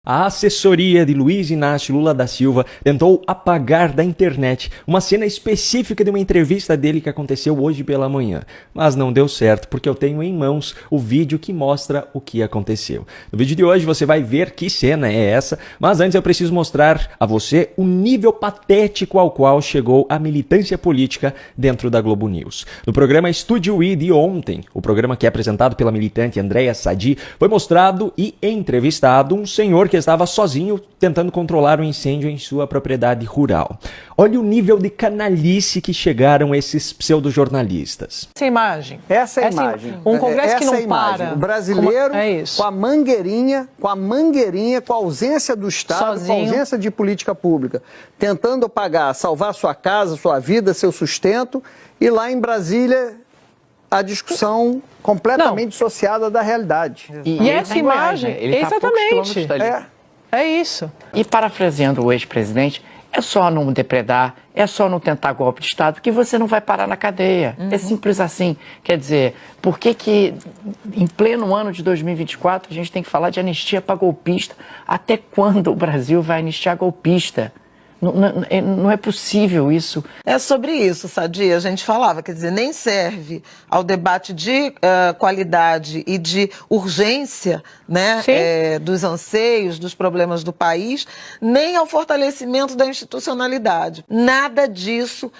A assessoria de Luiz Inácio Lula da Silva tentou apagar da internet uma cena específica de uma entrevista dele que aconteceu hoje pela manhã. Mas não deu certo, porque eu tenho em mãos o vídeo que mostra o que aconteceu. No vídeo de hoje você vai ver que cena é essa, mas antes eu preciso mostrar a você o nível patético ao qual chegou a militância política dentro da Globo News. No programa Estúdio I de ontem, o programa que é apresentado pela militante Andréa Sadi, foi mostrado e entrevistado um senhor que estava sozinho tentando controlar um incêndio em sua propriedade rural. Olha o nível de canalice que chegaram esses pseudojornalistas. Essa imagem. Essa é a imagem. Um congresso que não para. O brasileiro com a mangueirinha, com a ausência do Estado, sozinho, com a ausência de política pública, tentando salvar sua casa, sua vida, seu sustento, e lá em Brasília a discussão completamente dissociada da realidade. E essa imagem, ele exatamente, é isso. E parafraseando o ex-presidente, é só não depredar, é só não tentar golpe de Estado que você não vai parar na cadeia. É simples assim. Quer dizer, por que em pleno ano de 2024 a gente tem que falar de anistia para golpista? Até quando o Brasil vai anistiar golpista? Não é possível isso. É sobre isso, Sadi, a gente falava, quer dizer, nem serve ao debate de qualidade e de urgência, né, dos anseios, dos problemas do país, nem ao fortalecimento da institucionalidade. Nada disso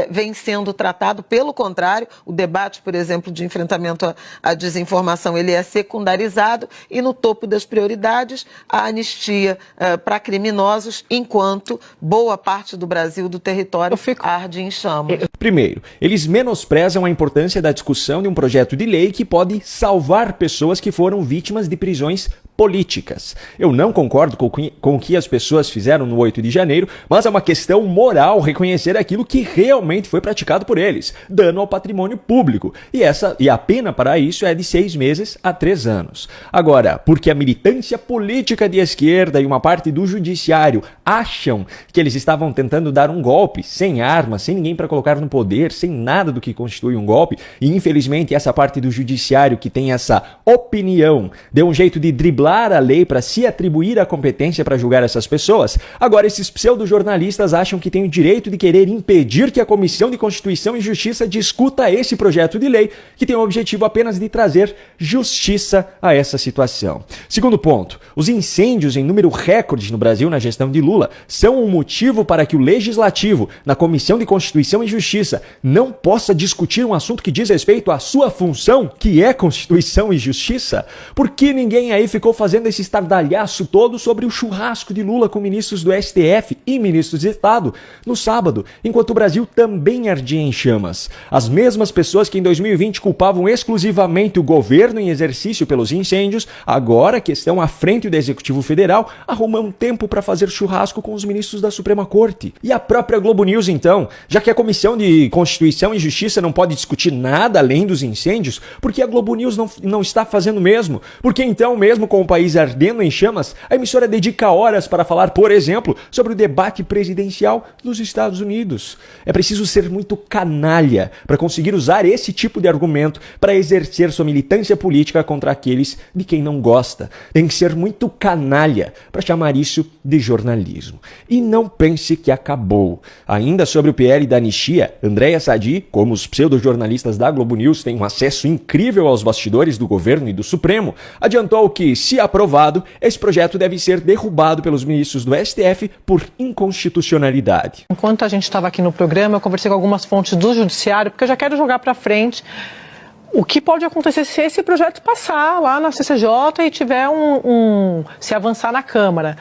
vem sendo tratado, pelo contrário, o debate, por exemplo, de enfrentamento à desinformação, ele é secundarizado e no topo das prioridades a anistia para criminosos, enquanto boa parte do Brasil, do território, arde em chamas. Primeiro, eles menosprezam a importância da discussão de um projeto de lei que pode salvar pessoas que foram vítimas de prisões políticas. Eu não concordo com o que as pessoas fizeram no 8 de janeiro, mas é uma questão moral reconhecer aquilo que realmente foi praticado por eles, dano ao patrimônio público. E a pena para isso é de 6 meses a 3 anos. Agora, porque a militância política de esquerda e uma parte do judiciário acham que eles estavam tentando dar um golpe, sem armas, sem ninguém para colocar no poder, sem nada do que constitui um golpe, e infelizmente essa parte do judiciário que tem essa opinião deu um jeito de driblar a lei para se atribuir a competência para julgar essas pessoas, agora esses pseudojornalistas acham que têm o direito de querer impedir que a Comissão de Constituição e Justiça discuta esse projeto de lei, que tem o objetivo apenas de trazer justiça a essa situação. Segundo ponto, os incêndios em número recorde no Brasil na gestão de Lula são um motivo para que o Legislativo, na Comissão de Constituição e Justiça, não possa discutir um assunto que diz respeito à sua função, que é Constituição e Justiça? Por que ninguém aí ficou fazendo esse estardalhaço todo sobre o churrasco de Lula com ministros do STF e ministros de Estado no sábado, enquanto o Brasil também ardia em chamas? As mesmas pessoas que em 2020 culpavam exclusivamente o governo em exercício pelos incêndios, agora que estão à frente do Executivo Federal, arrumam tempo para fazer churrasco com os ministros da Suprema Corte. E a própria Globo News, então, já que a Comissão de Constituição e Justiça não pode discutir nada além dos incêndios, por que a Globo News não está fazendo o mesmo? Porque então, mesmo com o país ardendo em chamas, a emissora dedica horas para falar, por exemplo, sobre o debate presidencial nos Estados Unidos. É preciso ser muito canalha para conseguir usar esse tipo de argumento para exercer sua militância política contra aqueles de quem não gosta. Tem que ser muito canalha para chamar isso de jornalismo. E não pense que acabou. Ainda sobre o PL da anistia, Andréa Sadi, como os pseudojornalistas da Globo News têm um acesso incrível aos bastidores do governo e do Supremo, adiantou que, se aprovado, esse projeto deve ser derrubado pelos ministros do STF por inconstitucionalidade. Enquanto a gente estava aqui no programa, eu conversei com algumas fontes do judiciário, porque eu já quero jogar para frente o que pode acontecer se esse projeto passar lá na CCJ e tiver se avançar na Câmara.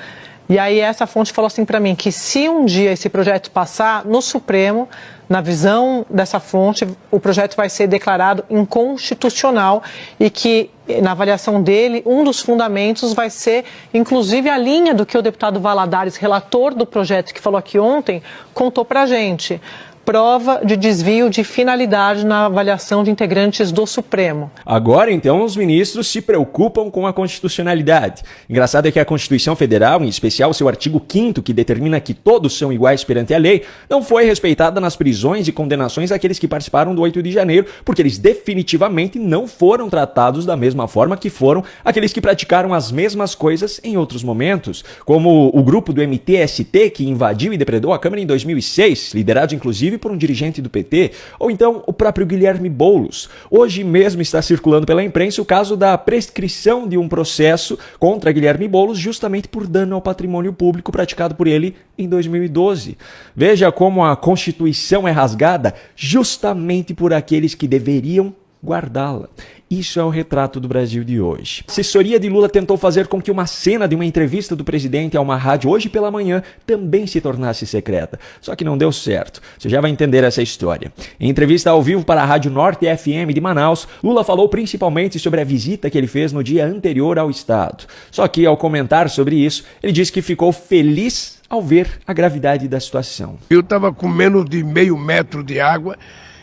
E aí essa fonte falou assim para mim que se um dia esse projeto passar no Supremo, na visão dessa fonte, o projeto vai ser declarado inconstitucional e que, na avaliação dele, um dos fundamentos vai ser, inclusive, a linha do que o deputado Valadares, relator do projeto que falou aqui ontem, contou para a gente. prova de desvio de finalidade na avaliação de integrantes do Supremo. Agora, então, os ministros se preocupam com a constitucionalidade. Engraçado é que a Constituição Federal, em especial seu artigo 5º, que determina que todos são iguais perante a lei, não foi respeitada nas prisões e condenações daqueles que participaram do 8 de janeiro, porque eles definitivamente não foram tratados da mesma forma que foram aqueles que praticaram as mesmas coisas em outros momentos, como o grupo do MTST que invadiu e depredou a Câmara em 2006, liderado inclusive por um dirigente do PT, ou então o próprio Guilherme Boulos. Hoje mesmo está circulando pela imprensa o caso da prescrição de um processo contra Guilherme Boulos justamente por dano ao patrimônio público praticado por ele em 2012. Veja como a Constituição é rasgada justamente por aqueles que deveriam guardá-la. Isso é o retrato do Brasil de hoje. A assessoria de Lula tentou fazer com que uma cena de uma entrevista do presidente a uma rádio hoje pela manhã também se tornasse secreta. Só que não deu certo. Você já vai entender essa história. Em entrevista ao vivo para a Rádio Norte FM de Manaus, Lula falou principalmente sobre a visita que ele fez no dia anterior ao estado. Só que ao comentar sobre isso, ele disse que ficou feliz ao ver a gravidade da situação. Eu estava com menos de meio metro de água,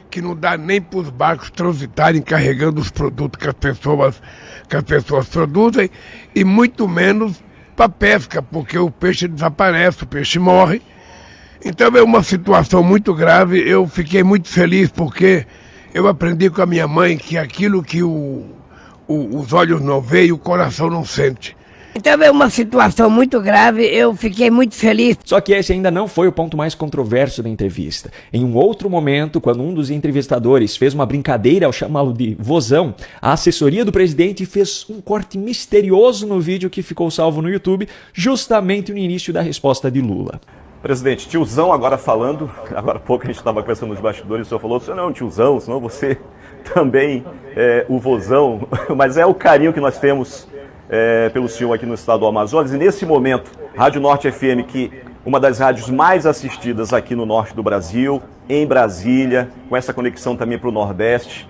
que não dá nem para os barcos transitarem carregando os produtos que as pessoas produzem, e muito menos para pesca, porque o peixe desaparece, o peixe morre. Então é uma situação muito grave. Eu fiquei muito feliz porque eu aprendi com a minha mãe que aquilo que os olhos não veem, o coração não sente. Então é uma situação muito grave, eu fiquei muito feliz. Só que esse ainda não foi o ponto mais controverso da entrevista. Em um outro momento, quando um dos entrevistadores fez uma brincadeira ao chamá-lo de vozão, a assessoria do presidente fez um corte misterioso no vídeo que ficou salvo no YouTube, justamente no início da resposta de Lula. Presidente, tiozão agora falando, agora há pouco a gente estava conversando nos bastidores, o senhor falou, você não é um tiozão, senão você também é o vozão, mas é o carinho que nós temos pelo senhor aqui no estado do Amazonas. E nesse momento, Rádio Norte FM, que uma das rádios mais assistidas aqui no norte do Brasil, em Brasília, com essa conexão também para o Nordeste.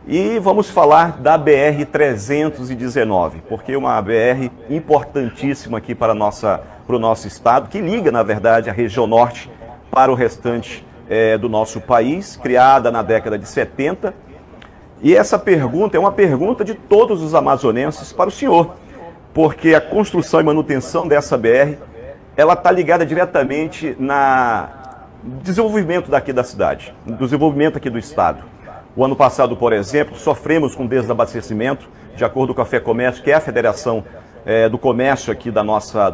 E vamos falar da BR-319, porque é uma BR importantíssima aqui para o nosso estado, que liga, na verdade, a região norte para o restante do nosso país, criada na década de 70. E essa pergunta é uma pergunta de todos os amazonenses para o senhor, porque a construção e manutenção dessa BR, ela está ligada diretamente no desenvolvimento daqui da cidade, no desenvolvimento aqui do estado. O ano passado, por exemplo, sofremos com desabastecimento, de acordo com a FEComércio, que é a Federação do Comércio aqui do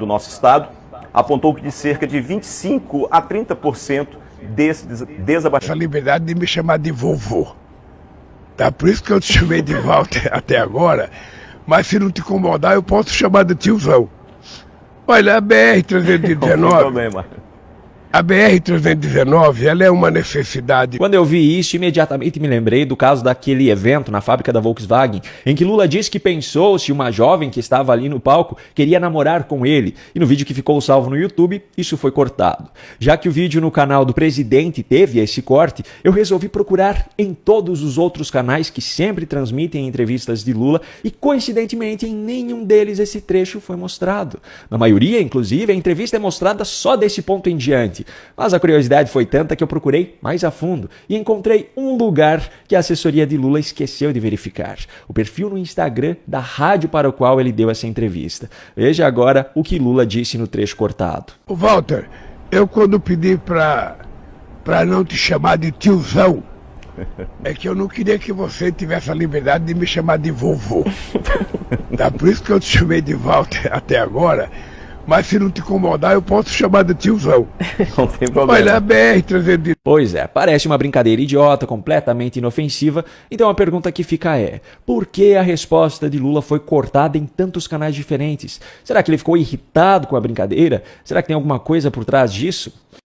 nosso estado, apontou que de cerca de 25% a 30% desse desabastecimento. Essa liberdade de me chamar de vovô. Tá? Por isso que eu te chamei de Walter até agora, mas se não te incomodar, eu posso chamar de tiozão. Olha, a BR-319... A BR-319, ela é uma necessidade. Quando eu vi isso, imediatamente me lembrei do caso daquele evento na fábrica da Volkswagen, em que Lula disse que pensou se uma jovem que estava ali no palco queria namorar com ele. E no vídeo que ficou salvo no YouTube, isso foi cortado. Já que o vídeo no canal do presidente teve esse corte, eu resolvi procurar em todos os outros canais que sempre transmitem entrevistas de Lula e, coincidentemente, em nenhum deles esse trecho foi mostrado. Na maioria, inclusive, a entrevista é mostrada só desse ponto em diante. Mas a curiosidade foi tanta que eu procurei mais a fundo e encontrei um lugar que a assessoria de Lula esqueceu de verificar: o perfil no Instagram da rádio para o qual ele deu essa entrevista. Veja agora o que Lula disse no trecho cortado. Walter, eu quando pedi para não te chamar de tiozão, é que eu não queria que você tivesse a liberdade de me chamar de vovô. Tá? Por isso que eu te chamei de Walter até agora. Mas se não te incomodar, eu posso chamar de tiozão. Não tem problema. Olha, a BR-319... Pois é, parece uma brincadeira idiota, completamente inofensiva. Então a pergunta que fica é: por que a resposta de Lula foi cortada em tantos canais diferentes? Será que ele ficou irritado com a brincadeira? Será que tem alguma coisa por trás disso?